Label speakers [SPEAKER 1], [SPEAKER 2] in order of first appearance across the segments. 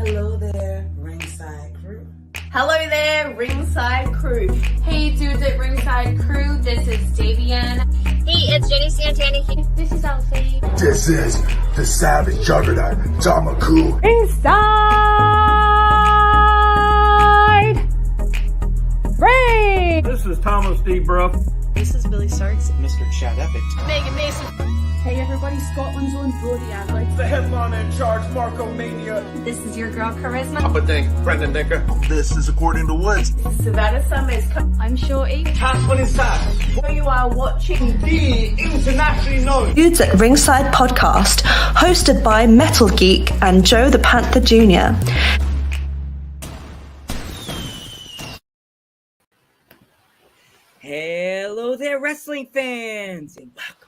[SPEAKER 1] Hello there, Ringside Crew.
[SPEAKER 2] Hello there, Ringside Crew. Hey dudes at Ringside Crew, this is Davian.
[SPEAKER 3] Hey, it's Jenny Santana here.
[SPEAKER 2] This is Alfie.
[SPEAKER 4] This is the Savage Juggernaut, Tamaku.
[SPEAKER 5] Inside Ring!
[SPEAKER 6] This is Thomas D. Bruff.
[SPEAKER 7] This is Billy Starks.
[SPEAKER 8] Mr. Chad Epic.
[SPEAKER 3] Megan Mason.
[SPEAKER 5] Hey everybody, Scotland's own Brody Adler.
[SPEAKER 6] The headliner in charge, Marco Mania.
[SPEAKER 2] This is your girl Charisma.
[SPEAKER 8] Papa Dink, Brendan Dicker.
[SPEAKER 4] This is According to Woods.
[SPEAKER 2] Savannah Summers.
[SPEAKER 5] I'm Shorty.
[SPEAKER 6] Tasman inside.
[SPEAKER 2] You are watching
[SPEAKER 6] The internationally known
[SPEAKER 9] Dudes at Ringside podcast, hosted by Metal Geek and Joe the Panther Jr.
[SPEAKER 7] Hello there, wrestling fans, and welcome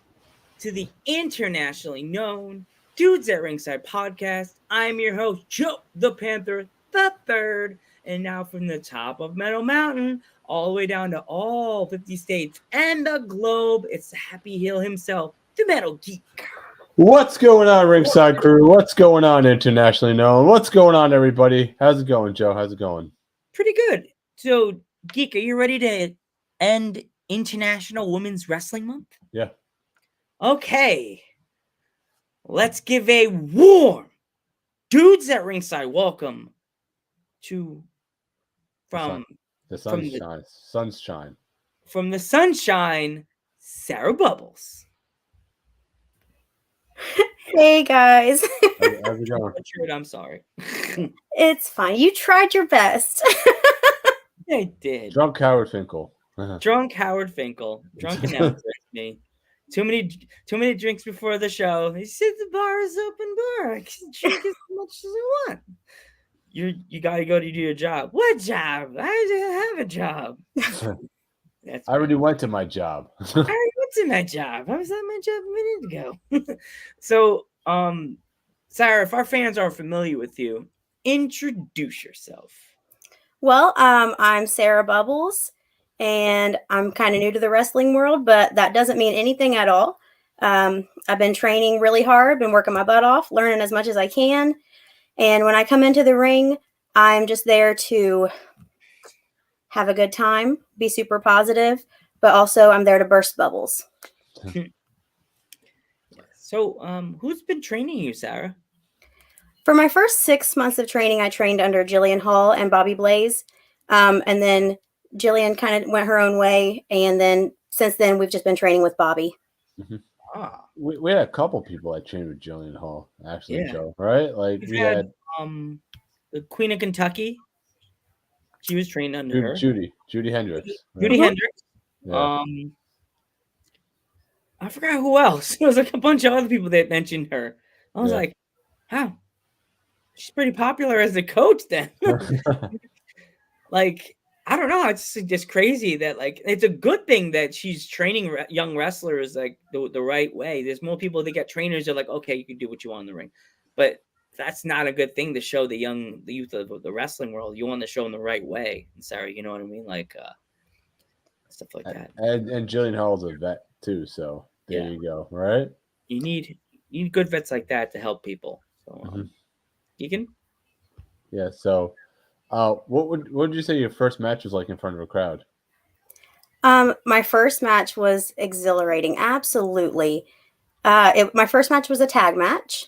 [SPEAKER 7] to the internationally known Dudes at Ringside podcast. I'm your host, Joe the Panther the Third, and now from the top of Metal Mountain all the way down to all 50 states and the globe, it's the Happy Heel himself, the Metal Geek.
[SPEAKER 10] What's going on, Ringside Crew? What's going on, internationally known? What's going on, everybody? How's it going, Joe? How's it going?
[SPEAKER 7] Pretty good. So, Geek, are you ready to end International Women's Wrestling Month?
[SPEAKER 10] Yeah.
[SPEAKER 7] Okay. Let's give a warm Dudes at Ringside welcome to
[SPEAKER 10] the sunshine.
[SPEAKER 7] From the sunshine, Sarah Bubbles.
[SPEAKER 3] Hey guys.
[SPEAKER 10] How's it going?
[SPEAKER 7] I'm sorry.
[SPEAKER 3] It's fine. You tried your best.
[SPEAKER 7] I did.
[SPEAKER 10] Drunk Howard Finkel.
[SPEAKER 7] Drunk Howard Finkel. Drunk announcer. Me. Too many drinks before the show. He said the bar is open bar. I can drink as much as I want. You gotta go to do your job. What job? I didn't have a job.
[SPEAKER 10] I already went to my job.
[SPEAKER 7] I already went to my job. I was at my job a minute ago. So, Sarah, if our fans aren't familiar with you, introduce yourself.
[SPEAKER 3] Well, I'm Sarah Bubbles, and I'm kind of new to the wrestling world, but that doesn't mean anything at all. I've been training really hard, been working my butt off, learning as much as I can. And when I come into the ring, I'm just there to have a good time, be super positive, but also I'm there to burst bubbles.
[SPEAKER 7] So, who's been training you, Sarah?
[SPEAKER 3] For my first 6 months of training, I trained under Jillian Hall and Bobby Blaze. And then Jillian kind of went her own way. And then since then, we've just been training with Bobby.
[SPEAKER 10] Mm-hmm. We had a couple people that trained with Jillian Hall, actually, yeah. Joe, right? Like we had
[SPEAKER 7] the Queen of Kentucky. She was trained under her.
[SPEAKER 10] Judy Hendricks.
[SPEAKER 7] Judy Hendricks. Yeah. I forgot who else. There was like a bunch of other people that mentioned her. I was like, "Wow, she's pretty popular as a coach then." Like, I don't know. It's just crazy that like it's a good thing that she's training young wrestlers like the right way. There's more people that get trainers are like, okay, you can do what you want in the ring, but that's not a good thing to show the youth of the wrestling world. You want to show them the right way. And Sarah, you know what I mean? Like stuff like that.
[SPEAKER 10] And Jillian Hall's a vet too, so there you go. Right?
[SPEAKER 7] You need good vets like that to help people. So, Egan?
[SPEAKER 10] Yeah. So, what would you say your first match was like in front of a crowd?
[SPEAKER 3] My first match was exhilarating. Absolutely. My first match was a tag match.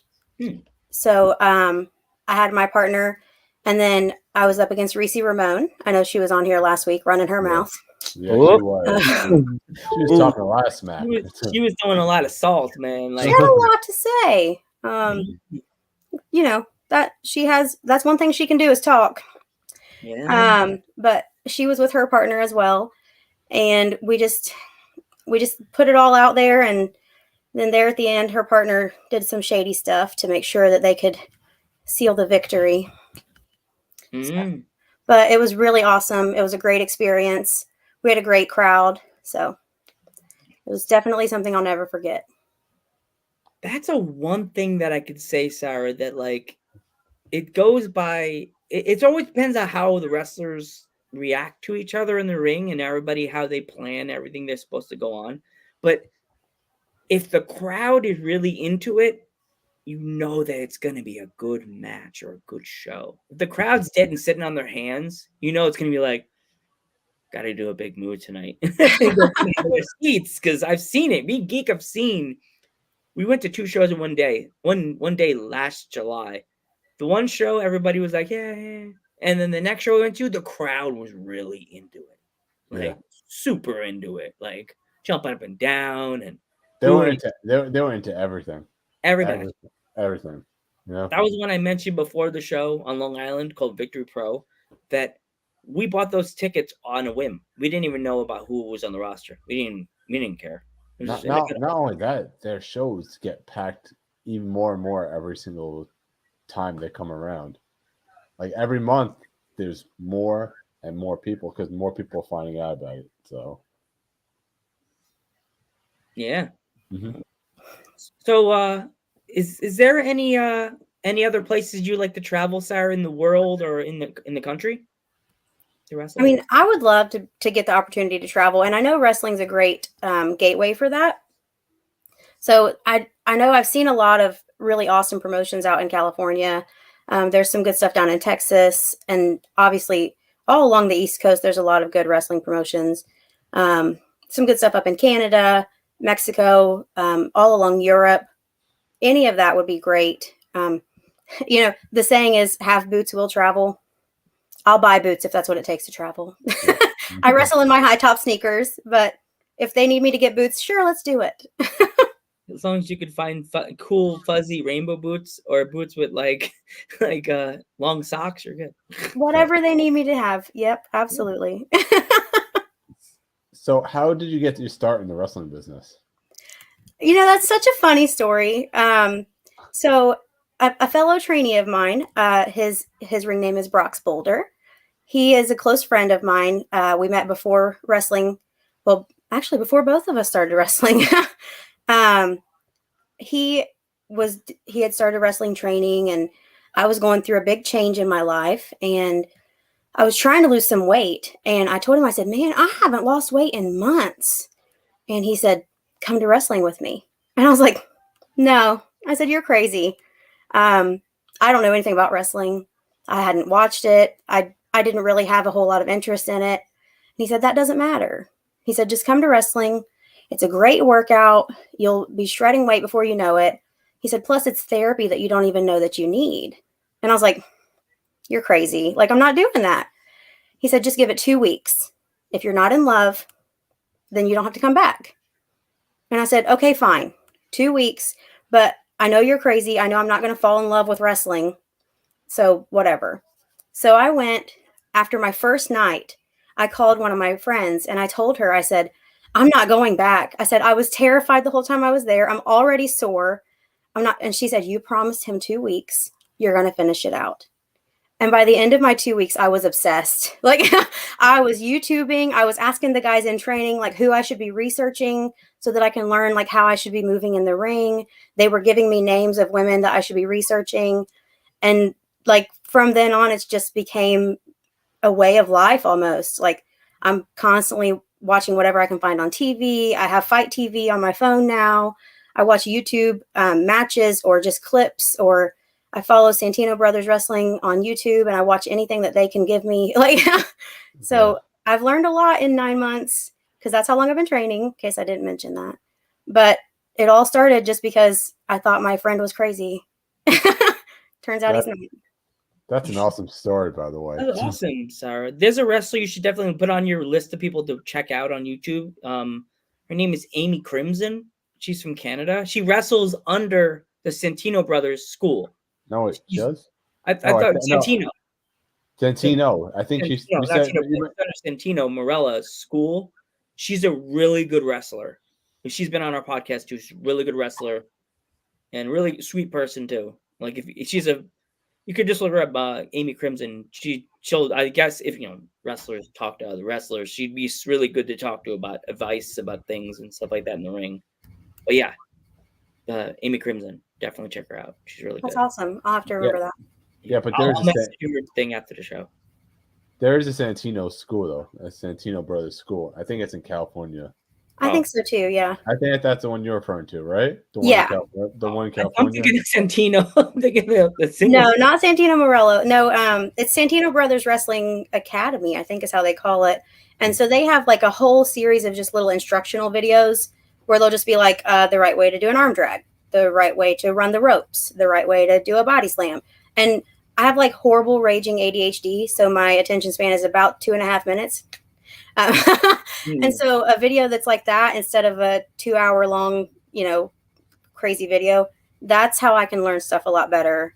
[SPEAKER 3] So I had my partner, and then I was up against Reese Ramon. I know she was on here last week running her mouth.
[SPEAKER 10] Yeah, she was. She was talking a lot of smack.
[SPEAKER 7] She was doing a lot of salt, man. Like,
[SPEAKER 3] she had a lot to say. You know, that's one thing she can do is talk. Yeah. But she was with her partner as well. And we just put it all out there, and then there at the end, her partner did some shady stuff to make sure that they could seal the victory. So, but it was really awesome. It was a great experience. We had a great crowd. So it was definitely something I'll never forget.
[SPEAKER 7] That's one thing that I could say, Sarah, that like it goes by. It always depends on how the wrestlers react to each other in the ring and everybody, how they plan everything they're supposed to go on. But if the crowd is really into it, you know that it's going to be a good match or a good show. If the crowd's dead and sitting on their hands, you know it's going to be like, got to do a big move tonight. Seats, because I've seen it. Me Geek, I've seen. We went to 2 shows in one day. One day last July. The one show, everybody was like, yeah. And then the next show we went to, the crowd was really into it. Like, super into it. Like, jumping up and down. And
[SPEAKER 10] they were into everything.
[SPEAKER 7] Everything.
[SPEAKER 10] Yeah.
[SPEAKER 7] That was one I mentioned before the show on Long Island called Victory Pro, that we bought those tickets on a whim. We didn't even know about who was on the roster. We didn't care.
[SPEAKER 10] Not only that, their shows get packed even more and more every single time they come around. Like every month, there's more and more people because more people are finding out about it. So,
[SPEAKER 7] yeah.
[SPEAKER 10] Mm-hmm.
[SPEAKER 7] So, is there any other places you like to travel, Sarah, in the world or in the country?
[SPEAKER 3] I mean, I would love to get the opportunity to travel, and I know wrestling's a great gateway for that. So I know I've seen a lot of really awesome promotions out in California. There's some good stuff down in Texas, and obviously all along the East Coast, there's a lot of good wrestling promotions. Some good stuff up in Canada, Mexico, all along Europe. Any of that would be great. The saying is, "Have boots, will travel." I'll buy boots if that's what it takes to travel. I wrestle in my high top sneakers, but if they need me to get boots, sure, let's do it.
[SPEAKER 7] As long as you could find cool fuzzy rainbow boots or boots with like long socks, you're good.
[SPEAKER 3] Whatever they need me to have. Yep, absolutely.
[SPEAKER 10] So how did you get your start in the wrestling business?
[SPEAKER 3] That's such a funny story. So a fellow trainee of mine, his ring name is Brox Boulder. He is a close friend of mine. We met before wrestling. Well, actually, before both of us started wrestling. He had started wrestling training, and I was going through a big change in my life, and I was trying to lose some weight. And I told him, I said, "Man, I haven't lost weight in months." And he said, "Come to wrestling with me." And I was like, "No." I said, "You're crazy. I don't know anything about wrestling. I hadn't watched it. I didn't really have a whole lot of interest in it." And he said, "That doesn't matter." He said, "Just come to wrestling. It's a great workout. You'll be shredding weight before you know it." He said, "Plus it's therapy that you don't even know that you need." And I was like, "You're crazy. Like, I'm not doing that." He said, "Just give it 2 weeks. If you're not in love, then you don't have to come back." And I said, "Okay, fine. 2 weeks, but I know you're crazy. I know I'm not going to fall in love with wrestling. So whatever." So I went. After my first night, I called one of my friends and I told her, I said, "I'm not going back." I said, "I was terrified the whole time I was there. I'm already sore. I'm not." And she said, "You promised him 2 weeks. You're going to finish it out." And by the end of my 2 weeks, I was obsessed. Like, I was YouTubing. I was asking the guys in training, like, who I should be researching so that I can learn, like, how I should be moving in the ring. They were giving me names of women that I should be researching. And, like, from then on, it's just became a way of life almost. Like, I'm constantly watching whatever I can find on TV. I have Fight TV on my phone now. I watch YouTube matches or just clips, or I follow Santino Brothers Wrestling on YouTube, and I watch anything that they can give me. Like, so I've learned a lot in 9 months, because that's how long I've been training, in case I didn't mention that. But it all started just because I thought my friend was crazy. Turns out he's not.
[SPEAKER 10] That's an awesome story, by the way.
[SPEAKER 7] That's awesome, Sarah. There's a wrestler you should definitely put on your list of people to check out on YouTube. Her name is Amy Crimson. She's from Canada. She wrestles under the Santino Brothers school.
[SPEAKER 10] No, it does?
[SPEAKER 7] I thought Santino.
[SPEAKER 10] Santino. I think she's
[SPEAKER 7] Santino Morella's school. She's a really good wrestler. She's been on our podcast too. She's a really good wrestler and really sweet person too. Like, if she's you could just look her up, Amy Crimson. She'll, I guess, if wrestlers talk to other wrestlers, she'd be really good to talk to about advice about things and stuff like that in the ring. But yeah, Amy Crimson, definitely check her out. She's really good.
[SPEAKER 3] That's awesome. I'll have to remember that.
[SPEAKER 10] Yeah, but there's
[SPEAKER 7] I'll message you a thing after the show.
[SPEAKER 10] There is a Santino school though, a Santino Brothers school. I think it's in California.
[SPEAKER 3] I think so too. Yeah.
[SPEAKER 10] I think that's the one you're referring to, right? The one
[SPEAKER 3] Yeah.
[SPEAKER 10] the one in
[SPEAKER 7] I'm
[SPEAKER 10] California.
[SPEAKER 7] thinking of Santino. I'm thinking of the
[SPEAKER 3] No,
[SPEAKER 7] singles.
[SPEAKER 3] not Santino Morello. No, it's Santino Brothers Wrestling Academy, I think is how they call it. And so they have like a whole series of just little instructional videos where they'll just be like the right way to do an arm drag, the right way to run the ropes, the right way to do a body slam. And I have like horrible raging ADHD, so my attention span is about 2.5 minutes. And so a video that's like that instead of a 2 hour long, crazy video, that's how I can learn stuff a lot better.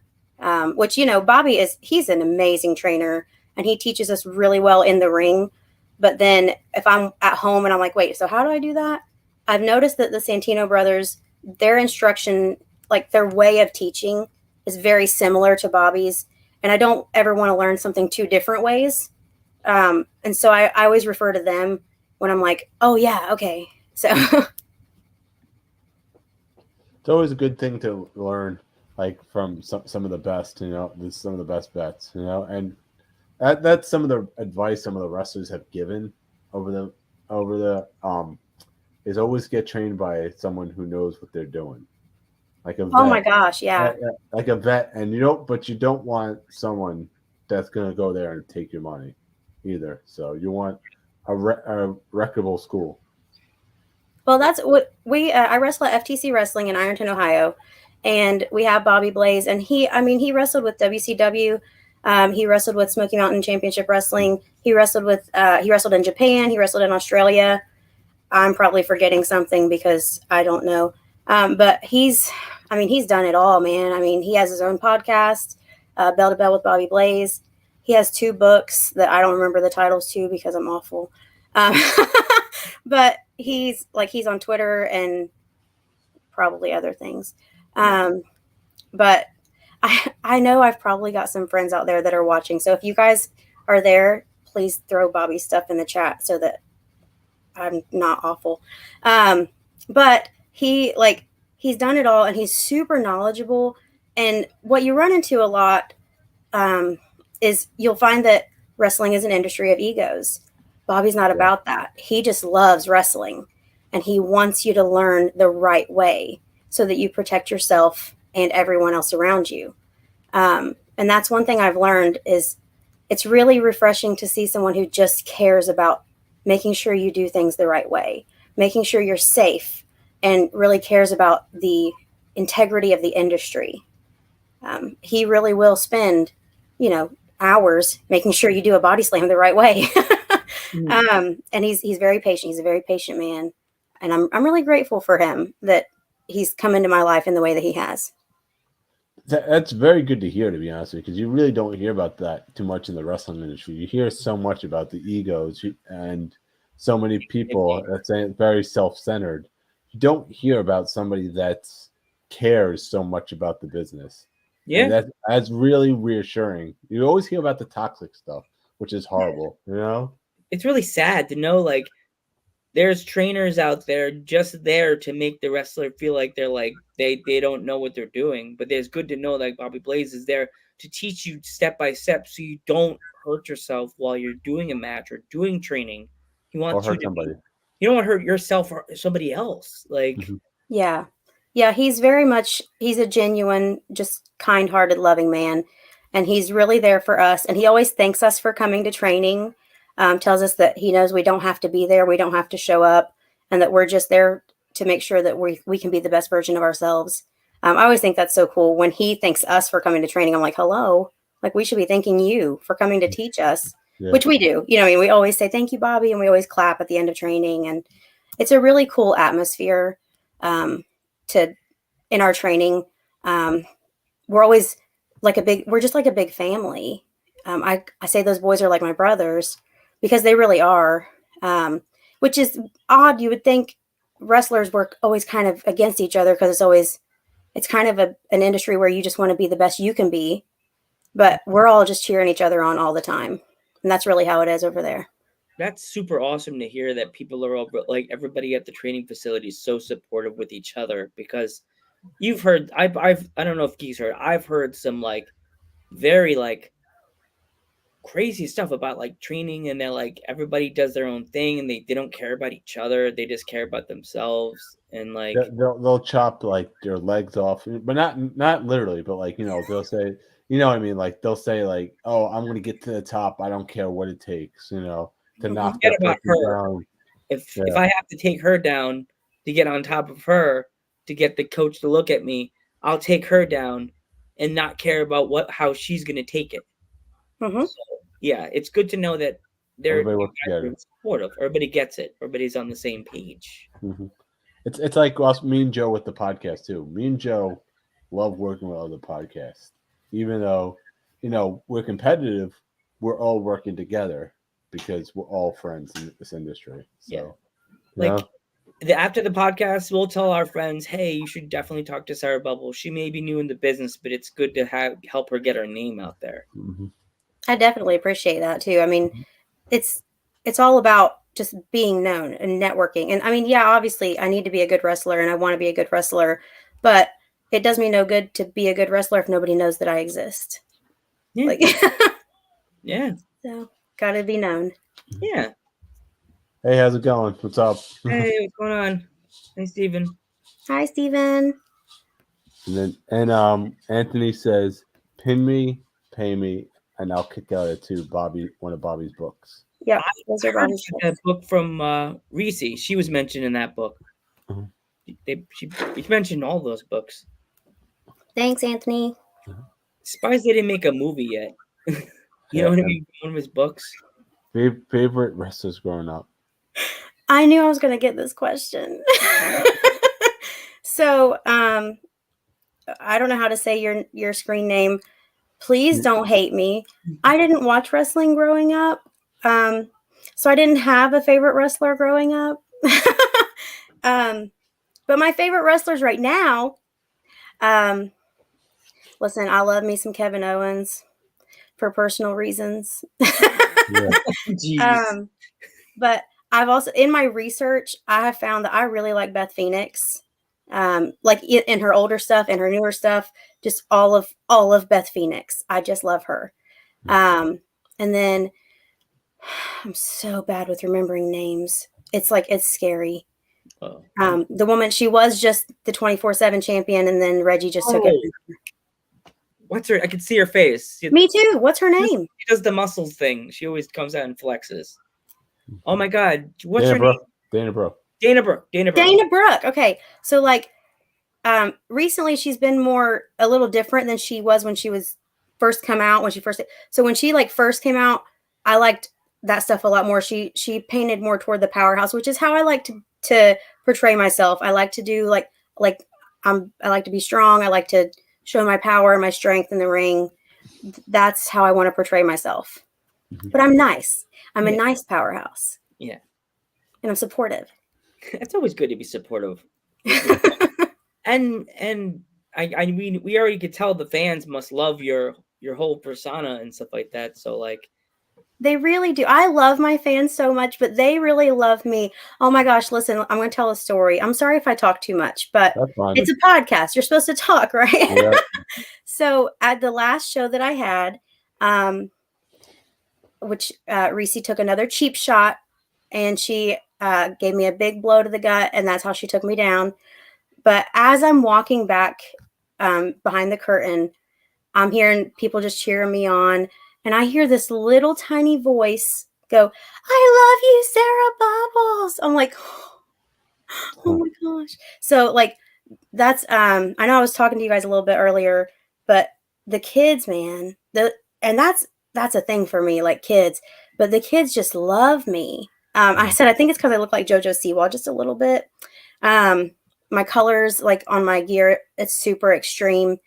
[SPEAKER 3] Which, Bobby he's an amazing trainer and he teaches us really well in the ring. But then if I'm at home and I'm like, wait, so how do I do that? I've noticed that the Santino brothers, their instruction, like their way of teaching is very similar to Bobby's. And I don't ever want to learn something two different ways. And so I always refer to them when I'm like, oh yeah, okay. So
[SPEAKER 10] it's always a good thing to learn, like from some of the best, some of the best bets, and that's some of the advice some of the wrestlers have given over the is always get trained by someone who knows what they're doing, like a vet.
[SPEAKER 3] Oh my gosh, yeah,
[SPEAKER 10] like a vet, and but you don't want someone that's gonna go there and take your money either. So you want a reputable school.
[SPEAKER 3] Well, that's what I wrestle at FTC Wrestling in Ironton, Ohio, and we have Bobby Blaze, and he wrestled with WCW, he wrestled with Smoky Mountain Championship Wrestling, he wrestled in Japan, he wrestled in Australia. I'm probably forgetting something because I don't know, but he's done it all, man. I mean, he has his own podcast, Bell to Bell with Bobby Blaze. He has 2 books that I don't remember the titles to because I'm awful. But he's on Twitter and probably other things. But I know I've probably got some friends out there that are watching. So if you guys are there, please throw Bobby's stuff in the chat so that I'm not awful. But he's done it all and he's super knowledgeable. And what you run into a lot is you'll find that wrestling is an industry of egos. Bobby's not about that. He just loves wrestling and he wants you to learn the right way so that you protect yourself and everyone else around you. And that's one thing I've learned is it's really refreshing to see someone who just cares about making sure you do things the right way, making sure you're safe, and really cares about the integrity of the industry. He really will spend, hours making sure you do a body slam the right way. And he's very patient. He's a very patient man. And I'm really grateful for him that he's come into my life in the way that he has.
[SPEAKER 10] That's very good to hear, to be honest with you, because you really don't hear about that too much in the wrestling industry. You hear so much about the egos and so many people that's very self-centered. You don't hear about somebody that cares so much about the business.
[SPEAKER 7] Yeah,
[SPEAKER 10] and that's really reassuring. You always hear about the toxic stuff, which is horrible.
[SPEAKER 7] It's really sad to know there's trainers out there just there to make the wrestler feel like they don't know what they're doing. But it's good to know Bobby Blaze is there to teach you step by step so you don't hurt yourself while you're doing a match or doing training. He wants you to
[SPEAKER 10] somebody.
[SPEAKER 7] You don't want to hurt yourself or somebody else.
[SPEAKER 3] Yeah. Yeah, he's a genuine, just kind-hearted, loving man. And he's really there for us. And he always thanks us for coming to training. Tells us that he knows we don't have to be there. We don't have to show up and that we're just there to make sure that we can be the best version of ourselves. I always think that's so cool. When he thanks us for coming to training, I'm like, hello, we should be thanking you for coming to teach us, which we do. We always say, thank you, Bobby. And we always clap at the end of training. And it's a really cool atmosphere in our training. We're always we're just like a big family. I say those boys are like my brothers because they really are, which is odd. You would think wrestlers were always kind of against each other because it's kind of an industry where you just want to be the best you can be, but we're all just cheering each other on all the time. And that's really how it is over there.
[SPEAKER 7] That's super awesome to hear that people are all everybody at the training facility is so supportive with each other, because you've heard, I don't know if Geek's heard, I've heard some very crazy stuff about like training, and they're like everybody does their own thing, and they don't care about each other. They just care about themselves, and like
[SPEAKER 10] they'll chop like their legs off, but not literally, but like they'll say, what I mean, like they'll say like, oh, I'm gonna get to the top. I don't care what it takes, to knock
[SPEAKER 7] forget
[SPEAKER 10] that
[SPEAKER 7] about
[SPEAKER 10] person
[SPEAKER 7] her.
[SPEAKER 10] down.
[SPEAKER 7] If I have to take her down to get on top of her to get the coach to look at me, I'll take her down and not care about how she's gonna take it.
[SPEAKER 3] Mm-hmm.
[SPEAKER 7] So, yeah, it's good to know that
[SPEAKER 10] Everybody works together.
[SPEAKER 7] Supportive. Everybody gets it. Everybody's on the same page.
[SPEAKER 10] Mm-hmm. It's like us, me and Joe with the podcast too. Me and Joe love working with other podcasts, even though we're competitive. We're all working together because we're all friends in this industry. So,
[SPEAKER 7] after the podcast, we'll tell our friends, hey, you should definitely talk to Sarah Bubble. She may be new in the business, but it's good to help her get her name out there.
[SPEAKER 10] Mm-hmm.
[SPEAKER 3] I definitely appreciate that too. I mean, it's all about just being known and networking. And I mean, yeah, obviously I need to be a good wrestler and I want to be a good wrestler, but it does me no good to be a good wrestler if nobody knows that I exist.
[SPEAKER 7] Yeah. Yeah.
[SPEAKER 3] So gotta be known.
[SPEAKER 7] Yeah.
[SPEAKER 10] Hey, how's it going? What's up?
[SPEAKER 7] Hey, what's going on? Hey, Steven.
[SPEAKER 3] Hi, Steven.
[SPEAKER 10] And Anthony says, pin me, pay me, and I'll kick out one of Bobby's books.
[SPEAKER 3] Yeah, those are Bobby's books.
[SPEAKER 7] That book from Rikishi. She was mentioned in that book.
[SPEAKER 10] Mm-hmm.
[SPEAKER 7] She mentioned all those books.
[SPEAKER 3] Thanks, Anthony.
[SPEAKER 7] Surprised they didn't make a movie yet. You know what I mean? One of his books.
[SPEAKER 10] Favorite wrestlers growing up?
[SPEAKER 3] I knew I was going to get this question. So, I don't know how to say your screen name. Please don't hate me. I didn't watch wrestling growing up. So I didn't have a favorite wrestler growing up. But my favorite wrestlers right now, listen, I love me some Kevin Owens for personal reasons. But I've also, in my research, I have found that I really like Beth Phoenix. Like in her older stuff and her newer stuff, just all of Beth Phoenix. I just love her. And then I'm so bad with remembering names. It's scary. The woman, she was just the 24/7 champion, and then Reggie just took it.
[SPEAKER 7] What's her? I can see her face.
[SPEAKER 3] Me too. What's her name?
[SPEAKER 7] She does the muscles thing. She always comes out and flexes. Oh my God. What's her name?
[SPEAKER 10] Dana Brooke.
[SPEAKER 7] Dana Brooke.
[SPEAKER 3] Okay. So recently she's been a little different than she was when she was first come out, so when she first came out, I liked that stuff a lot more. She painted more toward the powerhouse, which is how I like to portray myself. I like to do I like to be strong. I like to show my power and my strength in the ring. That's how I want to portray myself. Mm-hmm. But I'm nice. I'm a nice powerhouse.
[SPEAKER 7] Yeah.
[SPEAKER 3] And I'm supportive.
[SPEAKER 7] It's always good to be supportive. and I mean, we already could tell the fans must love your whole persona and stuff like that. So
[SPEAKER 3] they really do. I love my fans so much, but they really love me. Oh my gosh, listen, I'm going to tell a story. I'm sorry if I talk too much, but it's a podcast. You're supposed to talk, right? Yeah. So at the last show that I had, which Reese took another cheap shot, and she gave me a big blow to the gut, and that's how she took me down. But as I'm walking back behind the curtain, I'm hearing people just cheering me on, and I hear this little tiny voice go, "I love you, Sarah Bubbles." I'm like, oh my gosh. So that's I know I was talking to you guys a little bit earlier, but the kids, man, that's a thing for me, kids. But the kids just love me. I said I think it's because I look like JoJo Siwa just a little bit. My colors, on my gear, it's super extreme.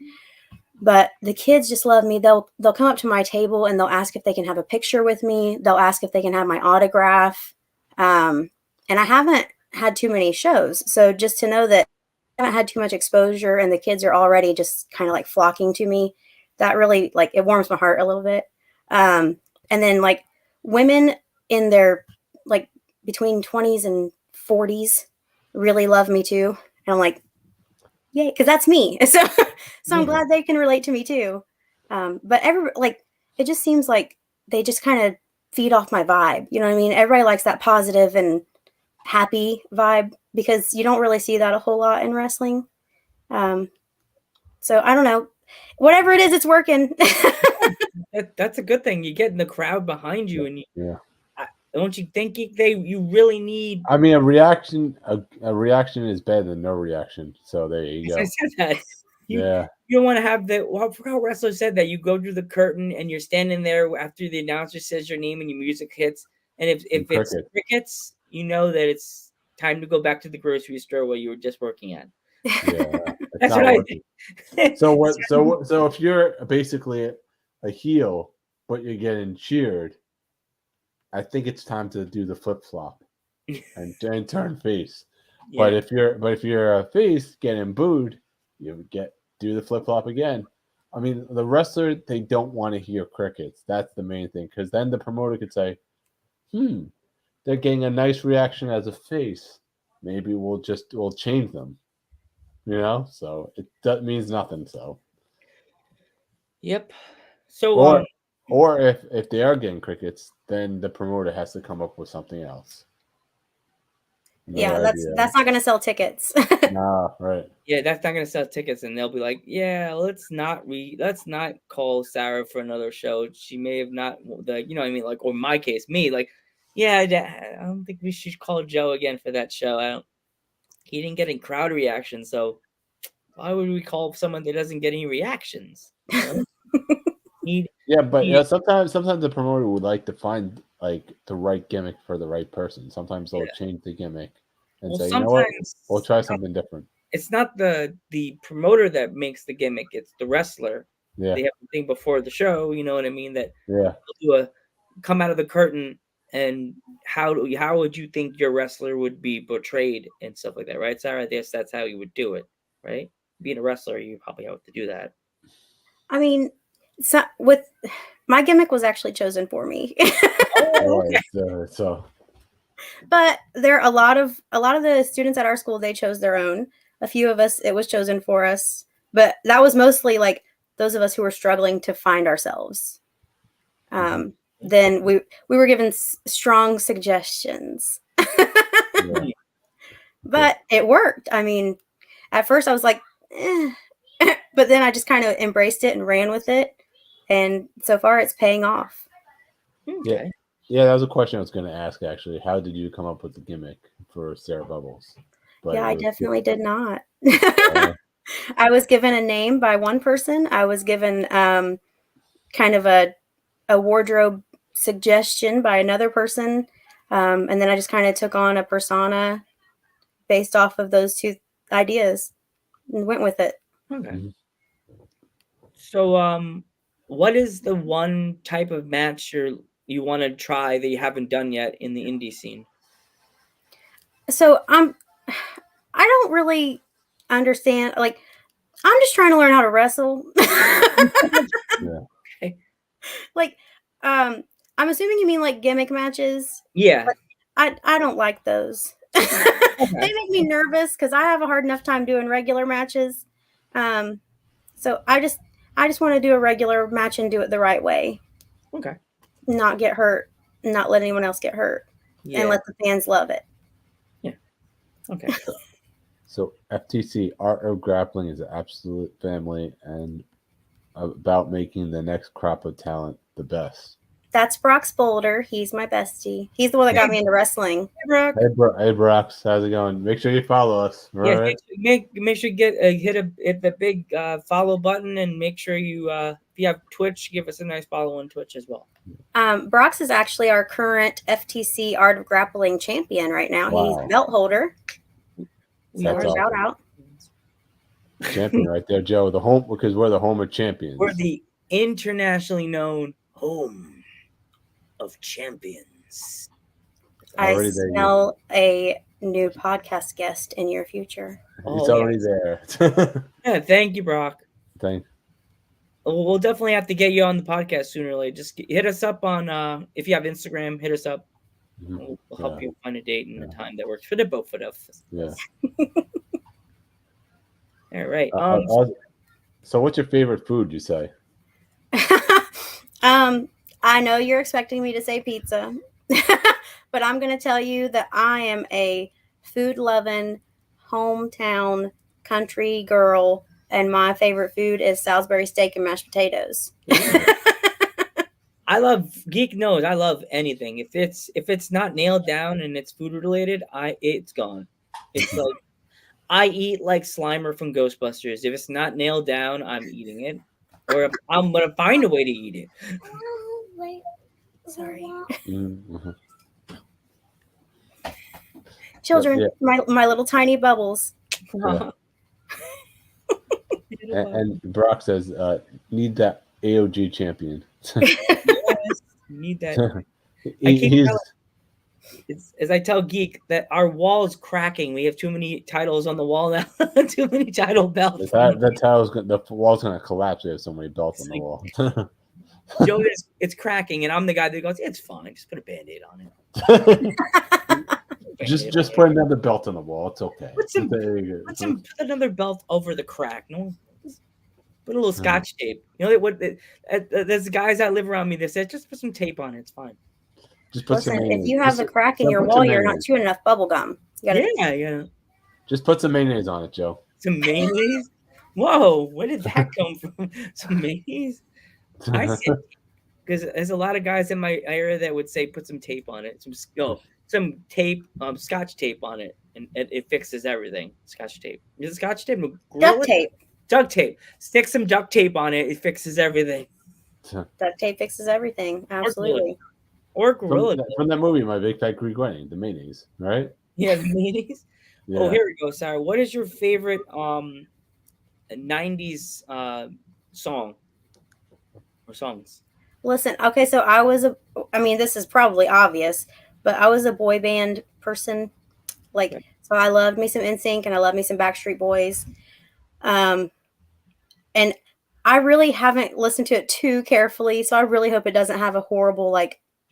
[SPEAKER 3] But the kids just love me. They'll come up to my table and they'll ask if they can have a picture with me. They'll ask if they can have my autograph. And I haven't had too many shows. So just to know that I haven't had too much exposure and the kids are already just kind of flocking to me, that really it warms my heart a little bit. And then women in their between 20s and 40s really love me too. And I'm like, yay, because that's me. So I'm glad they can relate to me too. But it just seems like they just kind of feed off my vibe. You know what I mean? Everybody likes that positive and happy vibe because you don't really see that a whole lot in wrestling. So I don't know. Whatever it is, it's working.
[SPEAKER 7] That's a good thing. You get in the crowd behind you, and
[SPEAKER 10] Yeah.
[SPEAKER 7] don't you think you really need?
[SPEAKER 10] I mean, a reaction is better than no reaction. So there you go.
[SPEAKER 7] I said that.
[SPEAKER 10] Yeah.
[SPEAKER 7] You don't want to have the. Well, I forgot how wrestler said that. You go through the curtain and you're standing there after the announcer says your name and your music hits. And if it's crickets, you know that it's time to go back to the grocery store where you were just working at.
[SPEAKER 10] Yeah,
[SPEAKER 7] That's what I think.
[SPEAKER 10] So what? So if you're basically a heel, but you're getting cheered, I think it's time to do the flip flop and turn face. Yeah. But if you're a face getting booed, you do the flip flop again. I mean, the wrestler, they don't want to hear crickets. That's the main thing, because then the promoter could say, they're getting a nice reaction as a face. Maybe we'll change them. You know, so that means nothing. So,
[SPEAKER 7] yep. So,
[SPEAKER 10] or if they are getting crickets, then the promoter has to come up with something else.
[SPEAKER 3] Yeah, that's not going to sell tickets.
[SPEAKER 10] Nah, right.
[SPEAKER 7] Yeah, that's not going to sell tickets, and they'll be like, "Yeah, let's not call Sarah for another show. She may have not you know what I mean, like, or in my case, me, like, yeah, I don't think we should call Joe again for that show. He didn't get any crowd reaction, so why would we call someone that doesn't get any reactions? You know?
[SPEAKER 10] Sometimes the promoter would like to find like the right gimmick for the right person. Sometimes they'll change the gimmick and say, you know what, we'll try something different.
[SPEAKER 7] It's not the promoter that makes the gimmick; it's the wrestler.
[SPEAKER 10] Yeah,
[SPEAKER 7] they have the thing before the show. You know what I mean? That
[SPEAKER 10] do
[SPEAKER 7] come out of the curtain, and how would you think your wrestler would be portrayed and stuff like that, right, Sarah? I guess that's how you would do it, right? Being a wrestler, you probably have to do that.
[SPEAKER 3] I mean, with my gimmick was actually chosen for me. But there are a lot of the students at our school, they chose their own. A few of us, it was chosen for us, but that was mostly like those of us who were struggling to find ourselves. Then we were given strong suggestions. But it worked. I mean, at first I was like, but then I just kind of embraced it and ran with it. And so far it's paying off.
[SPEAKER 10] Okay. Yeah, that was a question I was going to ask, actually. How did you come up with the gimmick for Sarah Bubbles?
[SPEAKER 3] But I definitely did not. I was given a name by one person. I was given kind of a wardrobe suggestion by another person. And then I just kind of took on a persona based off of those two ideas and went with it.
[SPEAKER 7] Okay. So, what is the one type of match you want to try that you haven't done yet in the indie scene?
[SPEAKER 3] So I don't really understand. Like, I'm just trying to learn how to wrestle.
[SPEAKER 7] Okay.
[SPEAKER 3] Like, I'm assuming you mean like gimmick matches.
[SPEAKER 7] Yeah.
[SPEAKER 3] But I don't like those. They make me nervous because I have a hard enough time doing regular matches. So I just want to do a regular match and do it the right way.
[SPEAKER 7] Okay.
[SPEAKER 3] Not get hurt, not let anyone else get hurt, and let the fans love it.
[SPEAKER 7] Yeah. Okay.
[SPEAKER 10] So FTC, Art of Grappling, is an absolute family and about making the next crop of talent the best.
[SPEAKER 3] That's Brock Boulder. He's my bestie. He's the one that got me into wrestling.
[SPEAKER 7] Hey, Brock.
[SPEAKER 10] Hey, Brock. How's it going? Make sure you follow us.
[SPEAKER 7] Right? Make sure you hit the big follow button, and make sure you if you have Twitch, give us a nice follow on Twitch as well.
[SPEAKER 3] Brox is actually our current FTC Art of Grappling champion right now. Wow. He's belt holder. Shout out.
[SPEAKER 10] Champion right there, Joe. Because we're the home of champions.
[SPEAKER 7] We're the internationally known home of champions.
[SPEAKER 3] I smell a new podcast guest in your future.
[SPEAKER 10] He's already there.
[SPEAKER 7] Yeah, thank you, Brock.
[SPEAKER 10] Thanks.
[SPEAKER 7] We'll definitely have to get you on the podcast sooner or later. Just hit us up on if you have Instagram, hit us up. We'll help you find a date and a time that works for the both of us.
[SPEAKER 10] Yeah.
[SPEAKER 7] All right.
[SPEAKER 10] So what's your favorite food, you say?
[SPEAKER 3] I know you're expecting me to say pizza, but I'm going to tell you that I am a food-loving, hometown country girl, and my favorite food is Salisbury steak and mashed potatoes.
[SPEAKER 7] I love Geek knows I love anything. If it's not nailed down and it's food related, it's gone. It's like I eat like Slimer from Ghostbusters. If it's not nailed down, I'm eating it, or I'm gonna find a way to eat it.
[SPEAKER 3] Sorry.
[SPEAKER 10] Mm-hmm.
[SPEAKER 3] Children,
[SPEAKER 10] Yeah.
[SPEAKER 3] my little tiny bubbles.
[SPEAKER 10] Yeah. and Brock says, need that AOG champion.
[SPEAKER 7] Yes, need that. As I tell Geek that our wall is cracking. We have too many titles on the wall now. Too many title belts.
[SPEAKER 10] The wall's gonna collapse. There's so many belts on the wall.
[SPEAKER 7] Joe, it's cracking, and I'm the guy that goes, "It's fine. Just put a Band-Aid on it."
[SPEAKER 10] just put another belt on the wall. It's okay.
[SPEAKER 7] Put another belt over the crack. No, put a little scotch tape. You know what? There's guys that live around me that said, "Just put some tape on it. It's fine."
[SPEAKER 10] Just put
[SPEAKER 3] Listen, if you have a crack in your wall, you're not chewing enough bubble gum.
[SPEAKER 7] Yeah.
[SPEAKER 10] Just put some mayonnaise on it, Joe.
[SPEAKER 7] Some mayonnaise? Whoa, where did that come from? Some mayonnaise? I said, because there's a lot of guys in my area that would say put some tape on it. Some tape, scotch tape on it, and it fixes everything. Scotch tape. Is it scotch tape?
[SPEAKER 3] Duct tape.
[SPEAKER 7] Duct tape. Stick some duct tape on it. It fixes everything.
[SPEAKER 3] Duct tape fixes everything. Absolutely.
[SPEAKER 7] Or Gorilla.
[SPEAKER 10] From that movie, My Big Fat Greek Wedding, the mayonnaise, right?
[SPEAKER 7] Yeah, the mayonnaise. Yeah. Oh, here we go. Sorry. What is your favorite 90s song or songs?
[SPEAKER 3] Listen, okay, so this is probably obvious, but I was a boy band person. So I loved me some NSYNC and I love me some Backstreet Boys. And I really haven't listened to it too carefully, so I really hope it doesn't have a horrible,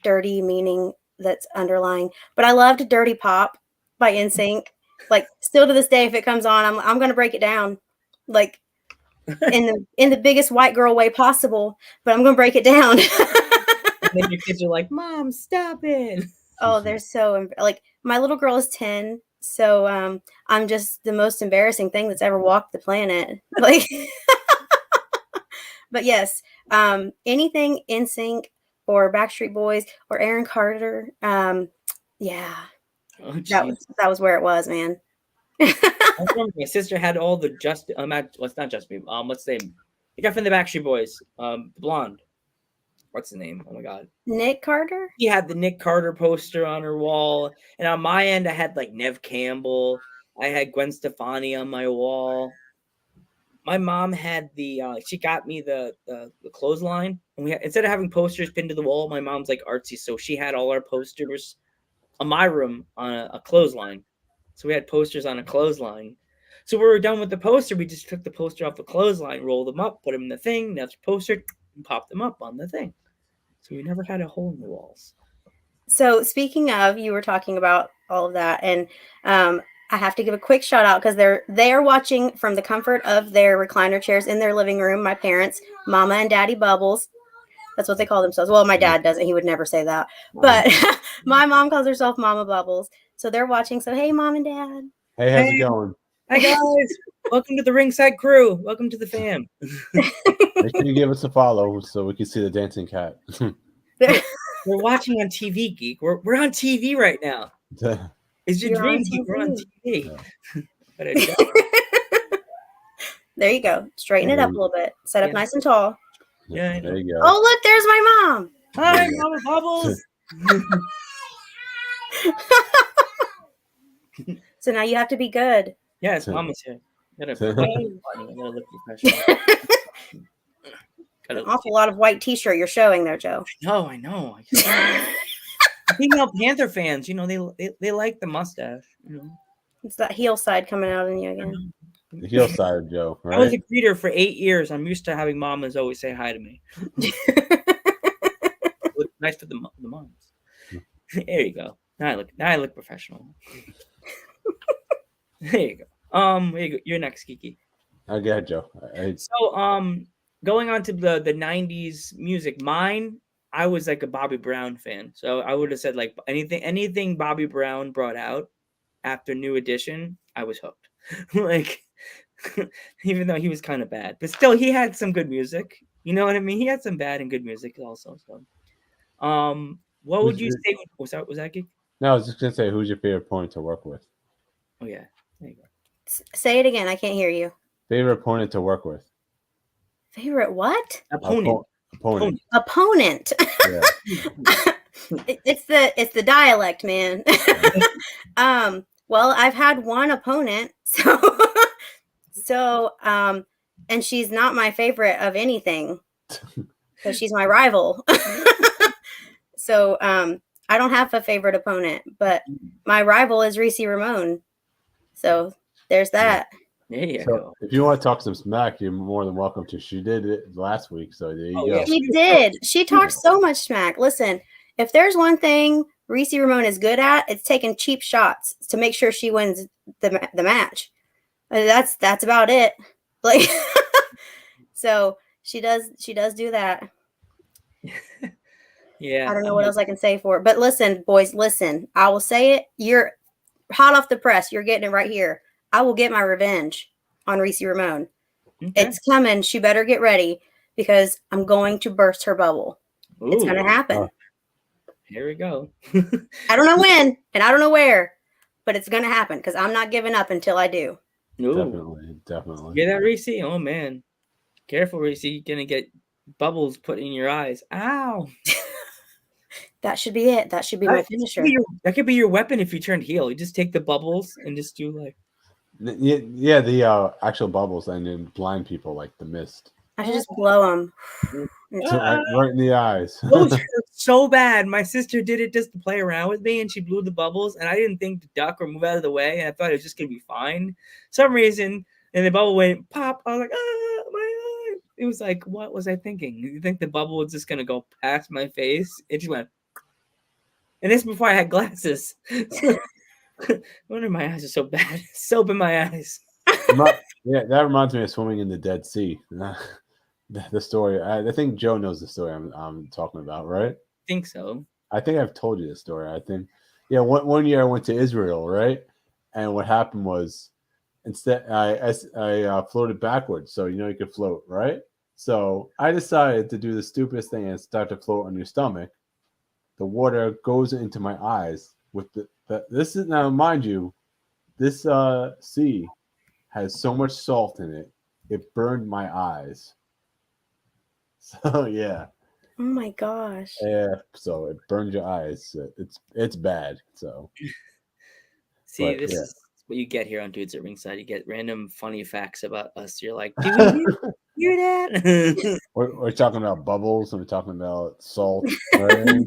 [SPEAKER 3] dirty meaning that's underlying. But I loved Dirty Pop by NSYNC. Still to this day, if it comes on, I'm gonna break it down, in the biggest white girl way possible. But I'm gonna break it down.
[SPEAKER 7] And then your kids are like, "Mom, stop it!"
[SPEAKER 3] Oh, they're so my little girl is 10, so I'm just the most embarrassing thing that's ever walked the planet. But yes, anything NSYNC or Backstreet Boys or Aaron Carter. Yeah.
[SPEAKER 7] Oh,
[SPEAKER 3] that was where it was, man.
[SPEAKER 7] I remember my sister had all the what's not Justin Bieber. What's the name? The guy from the Backstreet Boys, the blonde. What's the name? Oh my god.
[SPEAKER 3] Nick Carter?
[SPEAKER 7] He had the Nick Carter poster on her wall. And on my end, I had Nev Campbell. I had Gwen Stefani on my wall. My mom had she got me the clothesline. And instead of having posters pinned to the wall, my mom's artsy. So she had all our posters on my room on a clothesline. So we had posters on a clothesline. So when we were done with the poster, we just took the poster off the clothesline, rolled them up, put them in the thing, another poster, and popped them up on the thing. So we never had a hole in the walls.
[SPEAKER 3] So speaking of, you were talking about all of that, and I have to give a quick shout out because they are watching from the comfort of their recliner chairs in their living room. My parents, Mama and Daddy Bubbles. That's what they call themselves. Well, my dad doesn't. He would never say that. But my mom calls herself Mama Bubbles. So they're watching. So, hey, Mom and Dad.
[SPEAKER 10] Hey, how's it going?
[SPEAKER 7] Hi, guys. Welcome to the Ringside Crew. Welcome to the fam.
[SPEAKER 10] Make sure you give us a follow so we can see the dancing cat.
[SPEAKER 7] We're watching on TV, Geek. We're on TV right now. Is your dream, Geek? We're on TV. Yeah.
[SPEAKER 3] There you go. Straighten it up a little bit. Set up nice and tall.
[SPEAKER 7] Yeah,
[SPEAKER 10] there you go.
[SPEAKER 3] Oh, look, there's my mom.
[SPEAKER 7] Hi, Mama Bubbles.
[SPEAKER 3] So now you have to be good.
[SPEAKER 7] Yes, Mama's here. Gotta look professional.
[SPEAKER 3] An awful lot of white t-shirt you're showing there, Joe.
[SPEAKER 7] No, I know. Female Panther fans, they like the mustache.
[SPEAKER 3] It's that heel side coming out in you again.
[SPEAKER 10] The heel side of Joe. Right?
[SPEAKER 7] I was a greeter for 8 years. I'm used to having mamas always say hi to me. Nice for the moms. There you go. Now I look professional. There you go. You're next, Kiki.
[SPEAKER 10] Okay, Joe.
[SPEAKER 7] So, going on to the 90s music, mine I was like a Bobby Brown fan, so I would have said like anything Bobby Brown brought out after New Edition, I was hooked. Like, even though he was kind of bad, but still he had some good music. You know what I mean? He had some bad and good music also. So, what would you say? Was that Geek?
[SPEAKER 10] No, I was just gonna say, who's your favorite opponent to work with?
[SPEAKER 7] Oh yeah, there you go.
[SPEAKER 3] Say it again. I can't hear you.
[SPEAKER 10] Favorite opponent to work with?
[SPEAKER 3] Favorite what?
[SPEAKER 7] Opponent.
[SPEAKER 3] Opponent.
[SPEAKER 10] Yeah.
[SPEAKER 3] It's the dialect, man. Well, I've had one opponent, so and she's not my favorite of anything. So she's my rival. So I don't have a favorite opponent, but my rival is Reese Ramon. So there's that.
[SPEAKER 7] There you
[SPEAKER 10] So
[SPEAKER 7] go.
[SPEAKER 10] if you want to talk some smack, you're more than welcome to. She did it last week, so there you go.
[SPEAKER 7] Yeah.
[SPEAKER 3] She did. She talked so much smack. Listen, if there's one thing Reese Ramon is good at, it's taking cheap shots to make sure she wins the match. That's about it. Like, so she does do that.
[SPEAKER 7] Yeah.
[SPEAKER 3] I don't know what else I can say for it. But listen, boys, listen. I will say it. You're hot off the press. You're getting it right here. I will get my revenge on Reese Ramon.
[SPEAKER 7] Okay.
[SPEAKER 3] It's coming. She better get ready because I'm going to burst her bubble.
[SPEAKER 7] Ooh.
[SPEAKER 3] It's going to happen.
[SPEAKER 7] Here we go.
[SPEAKER 3] I don't know when and I don't know where, but it's going to happen because I'm not giving up until I do.
[SPEAKER 7] Ooh.
[SPEAKER 10] Definitely.
[SPEAKER 7] Hear that, Reese? Oh man, careful, Reese. You're gonna get bubbles put in your eyes. Ow.
[SPEAKER 3] That should be it. That should be my finisher.
[SPEAKER 7] That could be your weapon if you turned heel. You just take the bubbles and just do like.
[SPEAKER 10] Yeah, the actual bubbles and then blind people like the mist.
[SPEAKER 3] I should just blow them.
[SPEAKER 10] So, right in the eyes.
[SPEAKER 7] Those hurt so bad. My sister did it just to play around with me, and she blew the bubbles, and I didn't think to duck or move out of the way, and I thought it was just gonna be fine. Some reason, and the bubble went pop. I was like, ah, my eye. It was like, what was I thinking? You think the bubble was just gonna go past my face? It just went. And this before I had glasses. No wonder my eyes are so bad. Soap in my eyes.
[SPEAKER 10] Yeah, that reminds me of swimming in the Dead Sea. The story. I think Joe knows the story I'm talking about, right?
[SPEAKER 7] I think so.
[SPEAKER 10] I think I've told you the story. I think, yeah. One year I went to Israel, right? And what happened was, instead I floated backwards, so you could float, right? So I decided to do the stupidest thing and start to float on your stomach. The water goes into my eyes with this is now, mind you, this sea has so much salt in it, it burned my eyes. So yeah.
[SPEAKER 3] Oh my gosh.
[SPEAKER 10] Yeah, so it burned your eyes. It's bad. So
[SPEAKER 7] see, this is what you get here on Dudes at Ringside. You get random funny facts about us. You're like, do you hear that?
[SPEAKER 10] we're talking about bubbles and we're talking about salt. Right?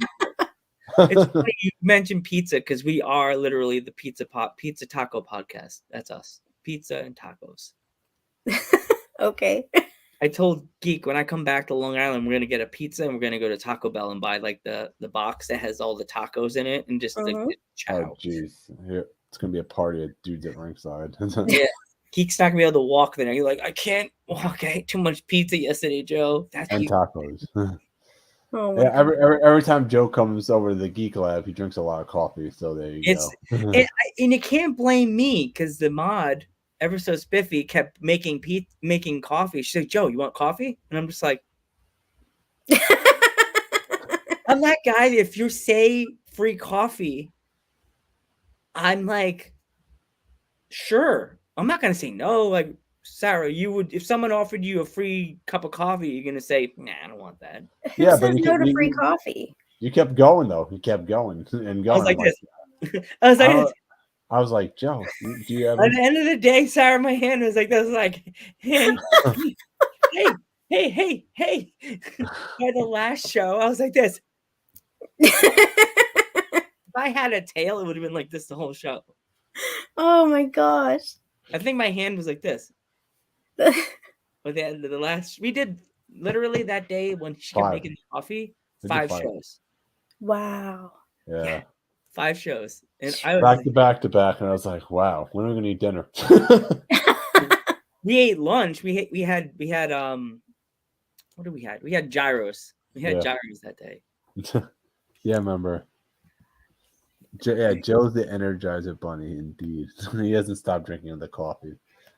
[SPEAKER 7] It's funny you mentioned pizza because we are literally the pizza taco podcast. That's us. Pizza and tacos.
[SPEAKER 3] Okay.
[SPEAKER 7] I told Geek when I come back to Long Island, we're gonna get a pizza and we're gonna go to Taco Bell and buy like the box that has all the tacos in it and just like chow.
[SPEAKER 10] Oh jeez, it's gonna be a party at Dudes at Ringside.
[SPEAKER 7] Yeah, Geek's not gonna be able to walk there. You're like, I can't walk. I ate too much pizza yesterday, Joe.
[SPEAKER 10] And tacos.
[SPEAKER 3] Oh
[SPEAKER 10] yeah, every time Joe comes over to the Geek Lab, he drinks a lot of coffee. So there you go.
[SPEAKER 7] And you can't blame me because the mod, ever so spiffy, kept making coffee. She's like, Joe, you want coffee? And I'm just like, I'm that guy that if you say free coffee, I'm like, sure. I'm not gonna say no. Like, Sarah, you would, if someone offered you a free cup of coffee, you're gonna say, nah, I don't want that.
[SPEAKER 3] Who says no to free coffee?
[SPEAKER 10] You kept going though. You kept going and going.
[SPEAKER 7] I was like this. I was like,
[SPEAKER 10] Joe, do you have?
[SPEAKER 7] At the end of the day, Sarah, my hand was like this, like, hey, hey. By the last show, I was like this. If I had a tail, it would have been like this the whole show.
[SPEAKER 3] Oh my gosh.
[SPEAKER 7] I think my hand was like this. At the end of the last, we did literally that day when she kept making coffee, 5 shows.
[SPEAKER 3] Wow.
[SPEAKER 10] Yeah.
[SPEAKER 7] 5 shows. And I
[SPEAKER 10] was back to back, and I was like, wow, when are we gonna eat dinner?
[SPEAKER 7] We ate lunch. We had what did we had? We had gyros. We had gyros that day.
[SPEAKER 10] Yeah, I remember. Yeah, Joe's the Energizer Bunny, indeed. He hasn't stopped drinking the coffee.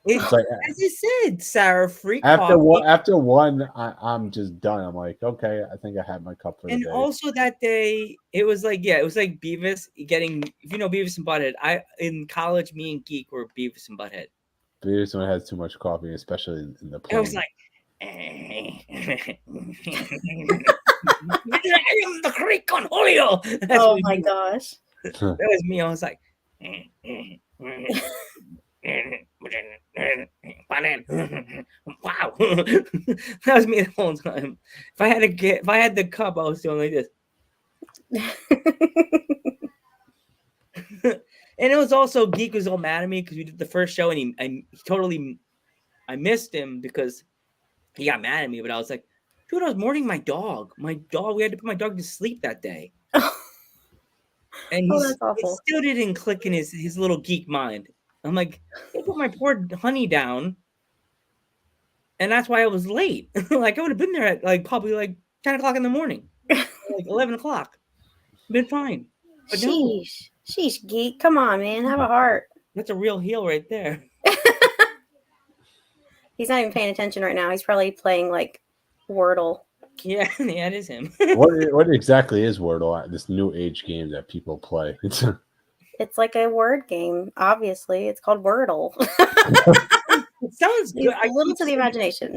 [SPEAKER 10] It's like
[SPEAKER 7] As I said, Sarah, free
[SPEAKER 10] after
[SPEAKER 7] coffee.
[SPEAKER 10] after one, I'm just done. I'm like, okay, I think I had my cup for the
[SPEAKER 7] And
[SPEAKER 10] day.
[SPEAKER 7] also that day, it was like Beavis getting, if you know Beavis and Butthead. In college, me and Geek were Beavis and Butthead.
[SPEAKER 10] Beavis when it has too much coffee, especially in the plane.
[SPEAKER 7] I was like, I am the Creek on Julio.
[SPEAKER 3] Oh my gosh.
[SPEAKER 7] That was me. I was like, wow. That was me the whole time. If I had the cup, I was doing like this. And it was also Geek was all mad at me because we did the first show and I missed him because he got mad at me. But I was like, dude, I was mourning my dog. We had to put my dog to sleep that day. And
[SPEAKER 3] that's awful.
[SPEAKER 7] it still didn't click in his little geek mind. I'm like, I put my poor honey down, and that's why I was late. Like I would have been there at probably 10 o'clock in the morning, 11 o'clock. Been fine. But
[SPEAKER 3] Sheesh, Geek. Come on, man, have a heart.
[SPEAKER 7] That's a real heel right there.
[SPEAKER 3] He's not even paying attention right now. He's probably playing Wordle.
[SPEAKER 7] Yeah, it is him.
[SPEAKER 10] What exactly is Wordle? This new age game that people play.
[SPEAKER 3] It's like a word game. Obviously, it's called Wordle.
[SPEAKER 7] It sounds good.
[SPEAKER 3] A little to the imagination.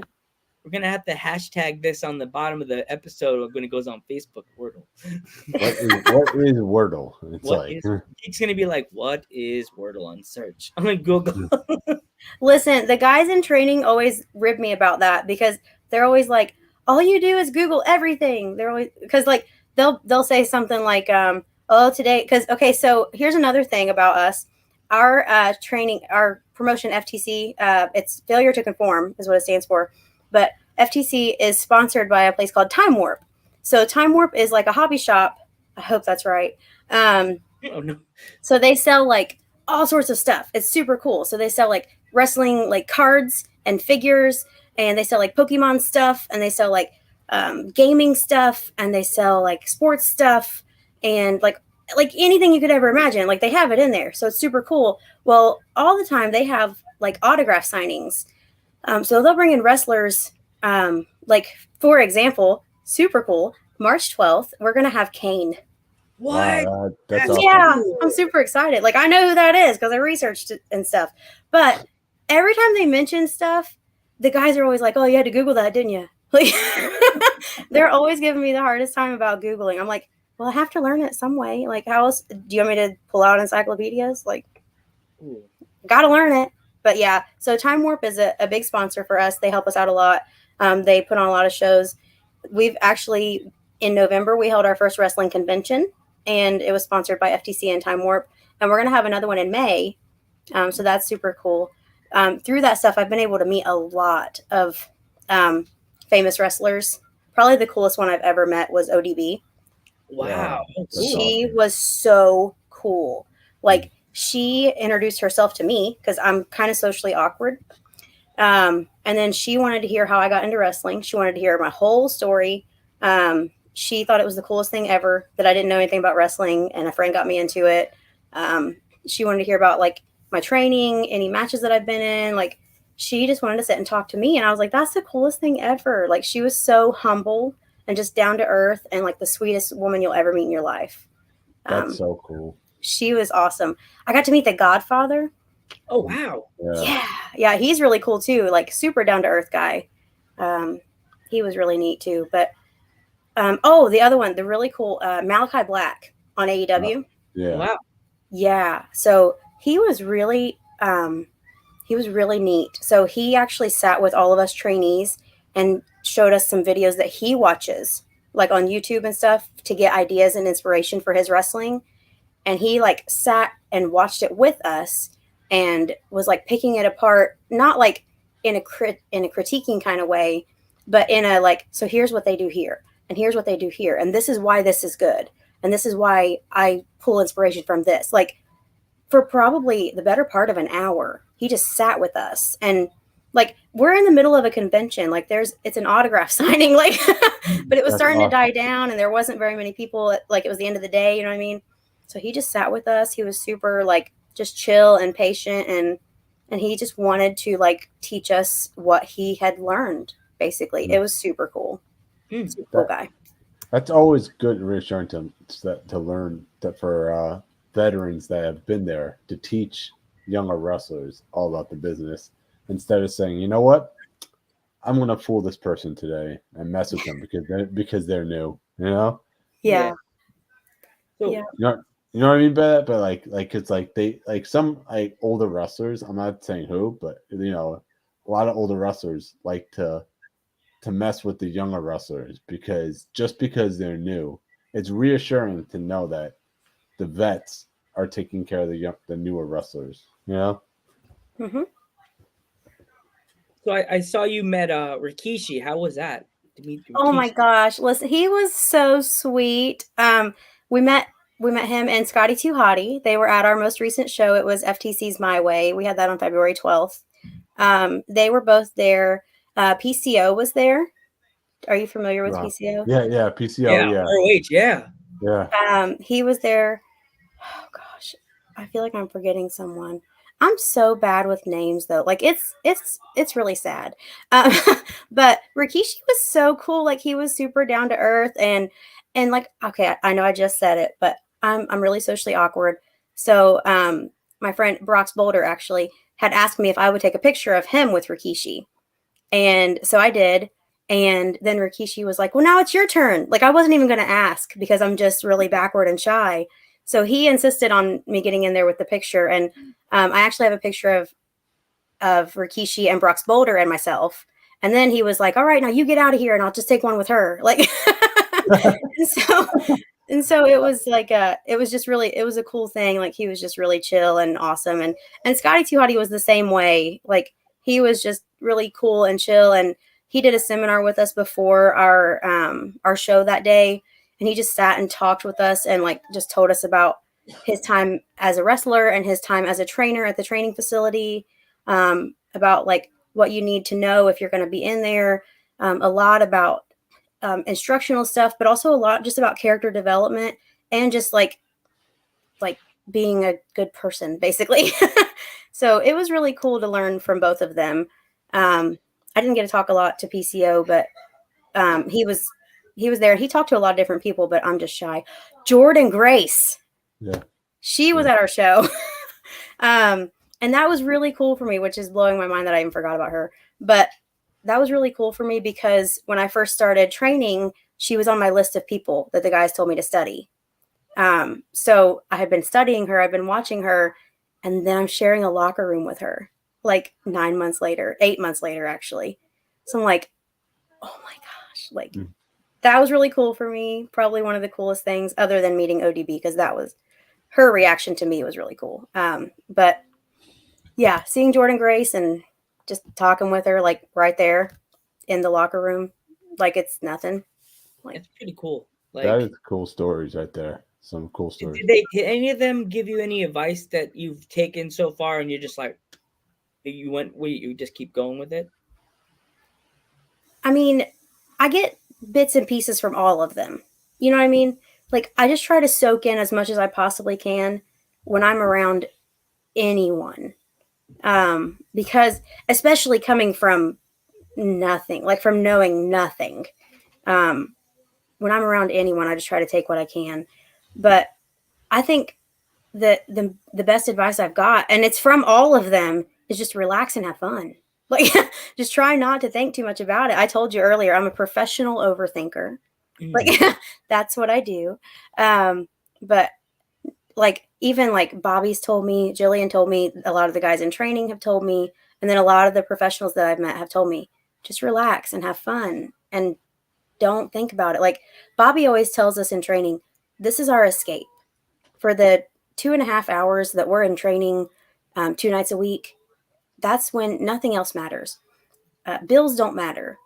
[SPEAKER 7] We're gonna have to hashtag this on the bottom of the episode when it goes on Facebook. Wordle.
[SPEAKER 10] What is Wordle?
[SPEAKER 7] It's gonna be like, what is Wordle on search? I'm like, Google.
[SPEAKER 3] Listen, the guys in training always rib me about that because they're always like, all you do is Google everything. They're always because they'll say something like, oh, today so here's another thing about us. Our training, our promotion FTC, it's failure to conform is what it stands for. But FTC is sponsored by a place called Time Warp. So Time Warp is like a hobby shop. I hope that's right.
[SPEAKER 7] Oh no.
[SPEAKER 3] So they sell all sorts of stuff. It's super cool. So they sell wrestling cards and figures, and they sell Pokemon stuff, and they sell gaming stuff, and they sell sports stuff, and anything you could ever imagine. They have it in there. So it's super cool. Well, all the time they have autograph signings. So they'll bring in wrestlers, for example, super cool. March 12th, we're going to have Kane.
[SPEAKER 7] What?
[SPEAKER 10] Wow, that's awesome.
[SPEAKER 3] Yeah, I'm super excited. I know who that is because I researched it and stuff. But every time they mention stuff, the guys are always like, oh, you had to Google that, didn't you? They're always giving me the hardest time about Googling. I'm like, well, I have to learn it some way. How else? Do you want me to pull out encyclopedias? Got to learn it. But yeah, so Time Warp is a big sponsor for us. They help us out a lot. They put on a lot of shows. We've actually, in November, we held our first wrestling convention, and it was sponsored by FTC and Time Warp. And we're going to have another one in May. So that's super cool. Through that stuff, I've been able to meet a lot of famous wrestlers. Probably the coolest one I've ever met was ODB.
[SPEAKER 7] Wow.
[SPEAKER 3] She was so cool. She introduced herself to me because I'm kind of socially awkward. And then she wanted to hear how I got into wrestling. She wanted to hear my whole story. She thought it was the coolest thing ever that I didn't know anything about wrestling, and a friend got me into it. She wanted to hear about my training, any matches that I've been in. She just wanted to sit and talk to me. And I was like, that's the coolest thing ever. She was so humble and just down to earth and the sweetest woman you'll ever meet in your life.
[SPEAKER 10] That's so cool.
[SPEAKER 3] She was awesome. I got to meet the Godfather.
[SPEAKER 7] Oh, wow.
[SPEAKER 3] Yeah. He's really cool too. Super down to earth guy. He was really neat too. But, the other one, the really cool, Malachi Black on AEW.
[SPEAKER 10] Yeah.
[SPEAKER 7] Wow.
[SPEAKER 3] Yeah. So he was really neat. So he actually sat with all of us trainees and showed us some videos that he watches on YouTube and stuff to get ideas and inspiration for his wrestling. And he sat and watched it with us and was picking it apart, not in a critiquing kind of way, but in a so here's what they do here and here's what they do here. And this is why this is good. And this is why I pull inspiration from this. For probably the better part of an hour, he just sat with us. And we're in the middle of a convention. Like it's an autograph signing, like, but it was starting to die down and there wasn't very many people. Like it was the end of the day, you know what I mean? So he just sat with us. He was super like just chill and patient, and he just wanted to like teach us what he had learned. Basically, it was super cool. Super cool guy.
[SPEAKER 10] That's always good reassuring to learn that for veterans that have been there, to teach younger wrestlers all about the business instead of saying, you know what, I'm gonna fool this person today and mess with them because they're new, you know?
[SPEAKER 3] Yeah.
[SPEAKER 7] So,
[SPEAKER 3] yeah.
[SPEAKER 10] You know what I mean by that? But like it's like they like some like older wrestlers. I'm not saying who, but you know, a lot of older wrestlers like to mess with the younger wrestlers because they're new, it's reassuring to know that the vets are taking care of the newer wrestlers. You know.
[SPEAKER 3] Mm-hmm.
[SPEAKER 7] So I saw you met Rikishi. How was that? To meet Rikishi?
[SPEAKER 3] Oh my gosh! Listen, he was so sweet. We met him and Scotty Too Hottie. They were at our most recent show. It was FTC's My Way. We had that on February 12th. They were both there. PCO was there. Are you familiar with PCO?
[SPEAKER 10] Yeah, PCO. Yeah.
[SPEAKER 7] ROH.
[SPEAKER 10] Yeah.
[SPEAKER 3] He was there. Oh gosh, I feel like I'm forgetting someone. I'm so bad with names though. Like it's really sad. But Rikishi was so cool. Like he was super down to earth and like, okay, I know I just said it, but I'm really socially awkward. So my friend Brox Boulder actually had asked me if I would take a picture of him with Rikishi. And so I did. And then Rikishi was like, well, now it's your turn. Like I wasn't even going to ask because I'm just really backward and shy. So he insisted on me getting in there with the picture. And I actually have a picture of Rikishi and Brox Boulder and myself. And then he was like, all right, now you get out of here and I'll just take one with her. Like, and so it was like, it was just really, it was a cool thing. Like he was just really chill and awesome. And Scotty Too Hottie was the same way. Like he was just really cool and chill. And he did a seminar with us before our show that day. And he just sat and talked with us and like just told us about his time as a wrestler and his time as a trainer at the training facility, about like what you need to know if you're going to be in there, a lot about instructional stuff, but also a lot just about character development and just like being a good person, basically. So it was really cool to learn from both of them. I didn't get to talk a lot to PCO, but he was there. He talked to a lot of different people, but I'm just shy. Jordan Grace.
[SPEAKER 10] Yeah.
[SPEAKER 3] She was at our show. And that was really cool for me, which is blowing my mind that I even forgot about her. But that was really cool for me because when I first started training, she was on my list of people that the guys told me to study. So I had been studying her, I've been watching her, and then I'm sharing a locker room with her like 8 months later, actually. So I'm like, oh my gosh, like that was really cool for me. Probably one of the coolest things other than meeting ODB, because that was her reaction to me was really cool. But yeah, seeing Jordan Grace and just talking with her like right there in the locker room, like it's nothing. Like,
[SPEAKER 7] it's pretty cool. Like
[SPEAKER 10] that is cool stories right there. Some cool stories.
[SPEAKER 7] Did any of them give you any advice that you've taken so far and you're just like, you just keep going with it?
[SPEAKER 3] I mean, I get bits and pieces from all of them. You know what I mean? Like, I just try to soak in as much as I possibly can when I'm around anyone. Because especially coming from nothing, like from knowing nothing, when I'm around anyone, I just try to take what I can. But I think that the best advice I've got, and it's from all of them, is just relax and have fun. Like, just try not to think too much about it. I told you earlier, I'm a professional overthinker. Like, that's what I do. But like, even like Bobby's told me, Jillian told me, a lot of the guys in training have told me, and then a lot of the professionals that I've met have told me, just relax and have fun and don't think about it. Like Bobby always tells us in training, this is our escape for the 2.5 hours that we're in training, 2 nights a week. That's when nothing else matters. Bills don't matter.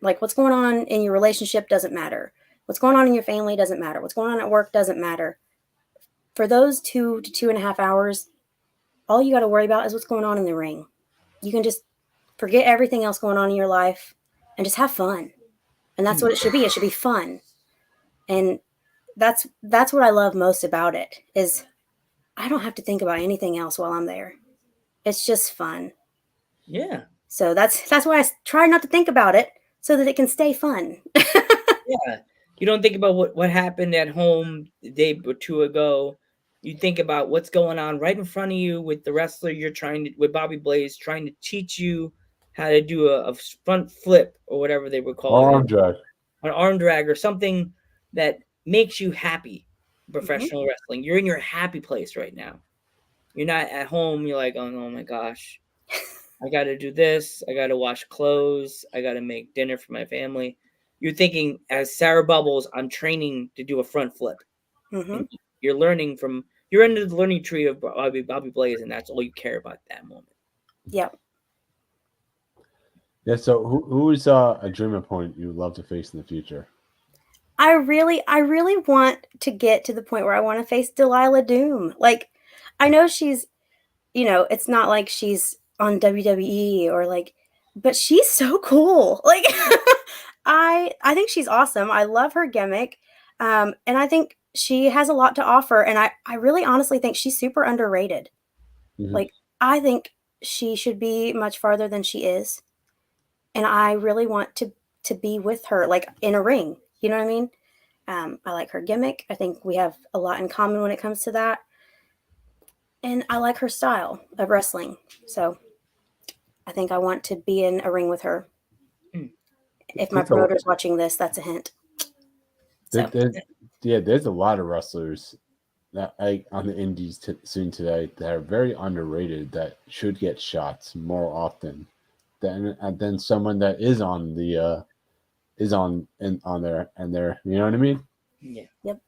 [SPEAKER 3] Like what's going on in your relationship doesn't matter. What's going on in your family doesn't matter. What's going on at work doesn't matter. For those 2 to 2.5 hours, all you got to worry about is what's going on in the ring. You can just forget everything else going on in your life and just have fun. And that's what it should be. It should be fun. And that's what I love most about it is I don't have to think about anything else while I'm there. It's just fun.
[SPEAKER 7] Yeah.
[SPEAKER 3] So that's why I try not to think about it so that it can stay fun.
[SPEAKER 7] Yeah. You don't think about what happened at home the day or two ago. You think about what's going on right in front of you with the wrestler with Bobby Blaze trying to teach you how to do a front flip or whatever they would call it.
[SPEAKER 10] Arm drag.
[SPEAKER 7] An arm drag or something that makes you happy. Professional wrestling. You're in your happy place right now. You're not at home. You're like, oh my gosh, I got to do this. I got to wash clothes. I got to make dinner for my family. You're thinking, as Sarah Bubbles, I'm training to do a front flip. You're you're into the learning tree of Bobby Blaze, and that's all you care about at that moment.
[SPEAKER 3] Yep.
[SPEAKER 10] Yeah. So who is a dream opponent you would love to face in the future?
[SPEAKER 3] I really want to get to the point where I want to face Delilah Doom. Like, I know she's, it's not like she's on WWE or like, but she's so cool. Like, I think she's awesome. I love her gimmick. And I think she has a lot to offer. And I really honestly think she's super underrated. Like, I think she should be much farther than she is. And I really want to be with her, like in a ring. You know what I mean? I like her gimmick. I think we have a lot in common when it comes to that. And I like her style of wrestling. So I think I want to be in a ring with her. If my promoter's watching this, that's a hint. So.
[SPEAKER 10] There's a lot of wrestlers that on the indies soon today that are very underrated that should get shots more often than someone that is on the on there and they're, you know what I mean?
[SPEAKER 7] Yeah.
[SPEAKER 3] Yep.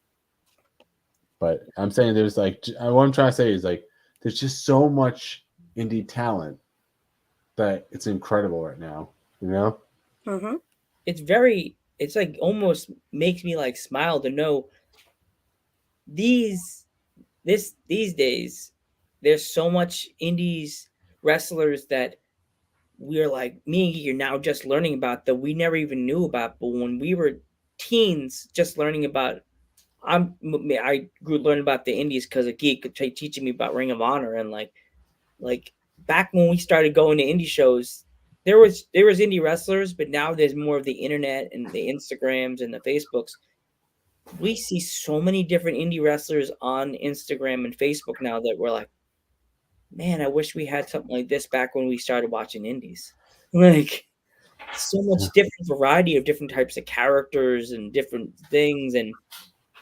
[SPEAKER 10] But I'm saying there's like, what I'm trying to say is like, there's just so much indie talent that it's incredible right now, you know?
[SPEAKER 7] It's like almost makes me like smile to know these days, there's so much indies wrestlers that we're like, me and you're now just learning about that we never even knew about. But when we were teens, just learning about, I grew learning about the indies because a geek teaching me about Ring of Honor and like back when we started going to indie shows, there was indie wrestlers, but now there's more of the internet and the Instagrams and the Facebooks. We see so many different indie wrestlers on Instagram and Facebook now that we're like, man, I wish we had something like this back when we started watching indies. Like, so much different variety of different types of characters and different things, and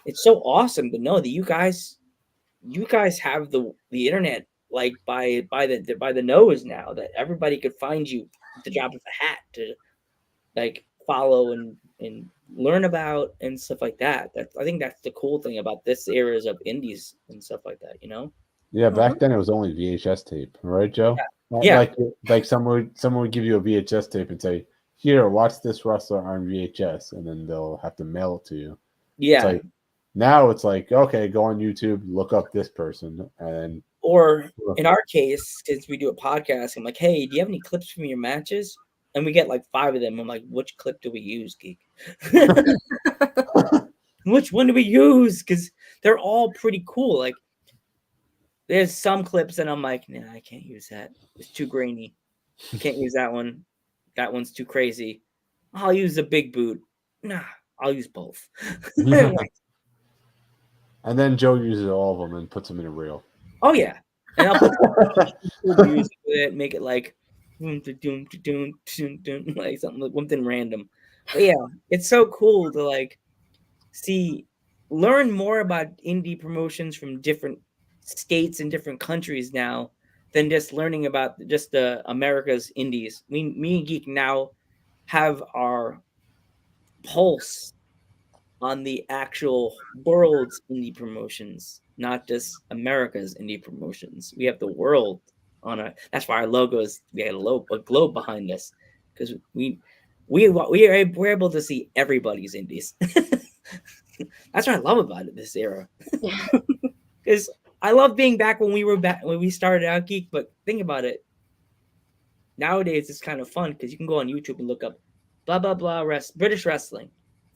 [SPEAKER 7] it's so awesome to know that you guys have the internet like by the nose now, that everybody could find you at the drop of a hat to like follow and learn about and stuff like that. I think that's the cool thing about this eras of indies and stuff like that, you know?
[SPEAKER 10] Yeah, back then it was only VHS tape, right, Joe?
[SPEAKER 7] Yeah.
[SPEAKER 10] Like someone would give you a VHS tape and say, "Here, watch this wrestler on VHS," and then they'll have to mail it to you.
[SPEAKER 7] Yeah.
[SPEAKER 10] It's like, now it's like, okay, go on YouTube, look up this person, and
[SPEAKER 7] or in our case, because we do a podcast, I'm like, hey, do you have any clips from your matches? And we get like 5 of them. I'm like, which clip do we use, geek? Which one do we use? Because they're all pretty cool. Like, there's some clips and I'm like, nah, I can't use that. It's too grainy. I can't use that one. That one's too crazy. I'll use the big boot. Nah, I'll use both.
[SPEAKER 10] And then Joe uses all of them and puts them in a reel.
[SPEAKER 7] Oh yeah, and I'll put music with it, make it like like something random. But yeah, it's so cool to like learn more about indie promotions from different states and different countries now than just learning about just the America's indies. Me and Geek now have our pulse on the actual world's indie promotions, not just America's indie promotions. We have the world on our. That's why our logo is. We had a globe behind us because we're able to see everybody's indies. That's what I love about it this era. Because I love being back when we started out, Geek. But think about it. nowadays it's kind of fun because you can go on YouTube and look up blah blah blah British wrestling.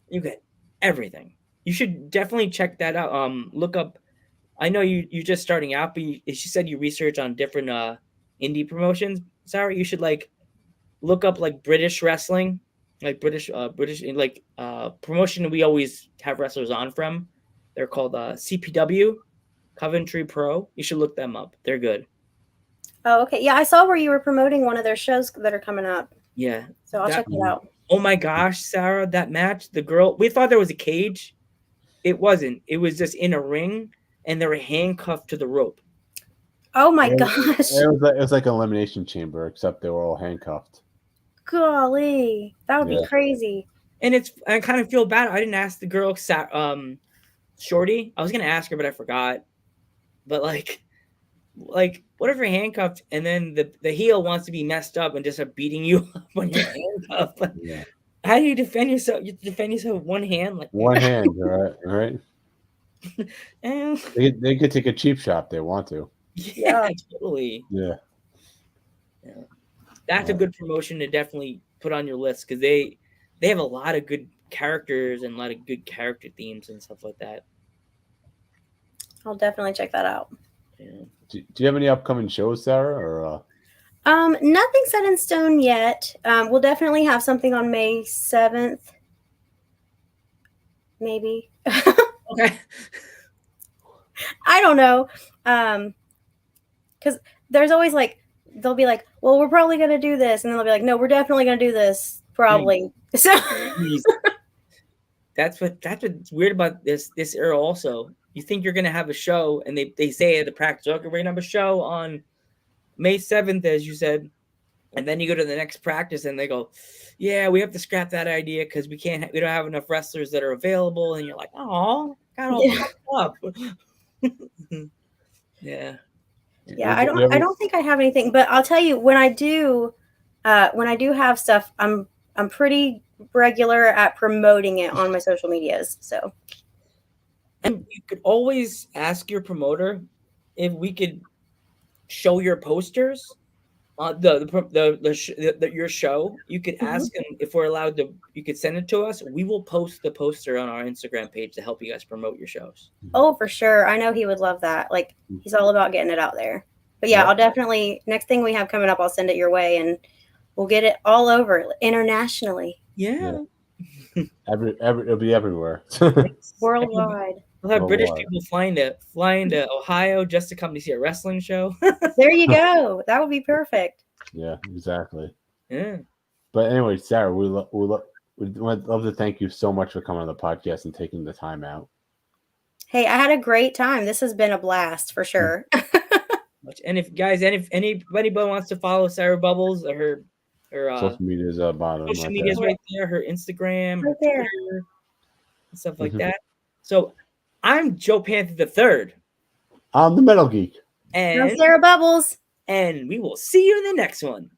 [SPEAKER 7] You get everything. You should definitely check that out. Look up. I know you're just starting out, but she said you research on different indie promotions. Sarah, you should like look up like British wrestling, like British promotion we always have wrestlers on from. They're called CPW, Coventry Pro. You should look them up. They're good.
[SPEAKER 3] Oh, okay. Yeah, I saw where you were promoting one of their shows that are coming up.
[SPEAKER 7] Yeah.
[SPEAKER 3] So I'll check it out.
[SPEAKER 7] Oh my gosh, Sarah, that match, the girl, we thought there was a cage. It wasn't. It was just in a ring, and they were handcuffed to the rope.
[SPEAKER 3] Oh my gosh.
[SPEAKER 10] It was like an elimination chamber, except they were all handcuffed.
[SPEAKER 3] Golly, that would be crazy.
[SPEAKER 7] And I kind of feel bad. I didn't ask the girl, Shorty. I was gonna ask her, but I forgot. But like, what if you're handcuffed and then the heel wants to be messed up and just start beating you up when you're handcuffed? Yeah. How do you defend yourself? You defend yourself with one hand, like
[SPEAKER 10] one hand, right? They could take a cheap shot if they want to.
[SPEAKER 7] Yeah, totally.
[SPEAKER 10] Yeah.
[SPEAKER 7] That's a good promotion to definitely put on your list because they have a lot of good characters and a lot of good character themes and stuff like that.
[SPEAKER 3] I'll definitely check that out.
[SPEAKER 7] Yeah.
[SPEAKER 10] Do you have any upcoming shows, Sarah? Or
[SPEAKER 3] nothing set in stone yet. We'll definitely have something on May 7th. Maybe.
[SPEAKER 7] Okay.
[SPEAKER 3] I don't know. Because there's always like, they'll be like, well, we're probably going to do this. And then they'll be like, no, we're definitely going to do this. Probably. So
[SPEAKER 7] that's what's weird about this era also. You think you're going to have a show and they say at the practice, okay, we're going to have a show on May 7th, as you said. And then you go to the next practice and they go, yeah, we have to scrap that idea because we don't have enough wrestlers that are available. And you're like, oh, got all fucked up. Yeah.
[SPEAKER 3] Yeah, I don't think I have anything, but I'll tell you when I do have stuff, I'm pretty regular at promoting it on my social medias. So,
[SPEAKER 7] and you could always ask your promoter if we could show your posters on your show. You could ask them if we're allowed to. You could send it to us. We will post the poster on our Instagram page to help you guys promote your shows.
[SPEAKER 3] Oh, for sure. I know he would love that. Like he's all about getting it out there. But yeah, I'll definitely next thing we have coming up, I'll send it your way and we'll get it all over internationally.
[SPEAKER 7] Yeah.
[SPEAKER 10] It'll be everywhere.
[SPEAKER 3] Worldwide.
[SPEAKER 7] We'll have British people flying to Ohio just to come to see a wrestling show.
[SPEAKER 3] There you go. That would be perfect.
[SPEAKER 10] Yeah, exactly.
[SPEAKER 7] Yeah.
[SPEAKER 10] But anyway, Sarah, we'd love to thank you so much for coming on the podcast and taking the time out.
[SPEAKER 3] Hey, I had a great time. This has been a blast for sure.
[SPEAKER 7] And if anybody wants to follow Sarah Bubbles, her
[SPEAKER 10] social media is bottom.
[SPEAKER 7] Social media is right there. Her Instagram,
[SPEAKER 3] right there,
[SPEAKER 7] Twitter, and stuff like that. So I'm Joe Panther III.
[SPEAKER 10] I'm the Metal Geek.
[SPEAKER 7] And
[SPEAKER 3] I'm Sarah Bubbles.
[SPEAKER 7] And we will see you in the next one.